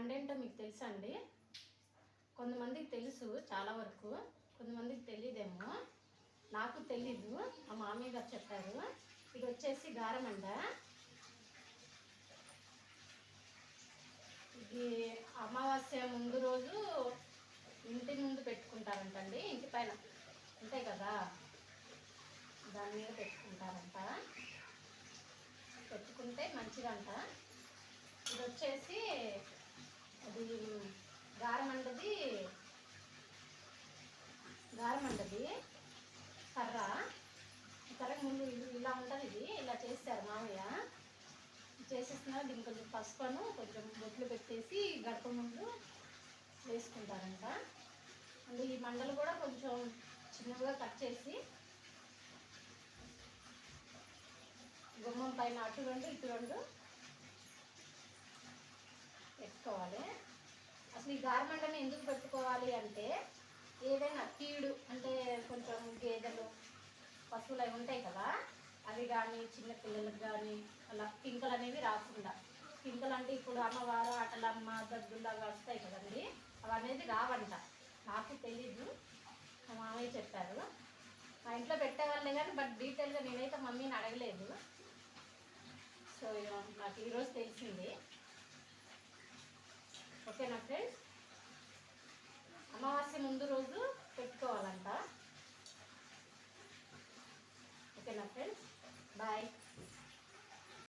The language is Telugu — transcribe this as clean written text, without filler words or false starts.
మండ ఏంటో మీకు తెలుసా అండి? కొంతమందికి తెలుసు, చాలా వరకు. కొంతమందికి తెలియదేమో. నాకు తెలీదు, మా మామయ్య గారు చెప్పారు. ఇది వచ్చేసి గారమండ. ఇది అమావాస్య ముందు రోజు ఇంటి ముందు పెట్టుకుంటారంటండి. ఇంటి పైన ఉంటాయి కదా, దాని మీద పెట్టుకుంటారంట. పెట్టుకుంటే మంచిదంట. ఇది వచ్చేసి అది గారమండది కర్ర. ఈ కర్రకు ముందు ఇలా ఉంటుంది. ఇది ఇలా చేస్తారు మామయ్య. చేసేస్తున్నారు. దీనికి కొంచెం పసుపను కొంచెం బొట్లు పెట్టేసి గడప ముందు వేసుకుంటారంట. అండ్ ఈ మండలు కూడా కొంచెం చిన్నగా కట్ చేసి గుమ్మం పైన అటు రెండు ఇటు రెండు పెట్టుకోవాలి. అసలు ఈ గారమండని ఎందుకు పెట్టుకోవాలి అంటే, ఏదైనా కీడు అంటే కొంచెం గేదెలు పశువులు అవి ఉంటాయి కదా, అవి కానీ చిన్నపిల్లలకు కానీ అలా పింకలు అనేవి రాకుండా. పింకలు అంటే ఇప్పుడు అమ్మవారు ఆటలమ్మ దగ్గుల్లాగా వస్తాయి కదండి, అవి అనేది రావంట. నాకు తెలీదు, మా మామయ్య చెప్పారు. మా ఇంట్లో పెట్టేవాళ్ళే కానీ బట్ డీటెయిల్గా నేనైతే మమ్మీని అడగలేదు. సో నాకు ఈరోజు తెలిసింది. ఓకేనా ఫ్రెండ్స్? అమావాస్య ముందు రోజు పెట్టుకోవాలంట. ఓకేనా ఫ్రెండ్స్? బాయ్.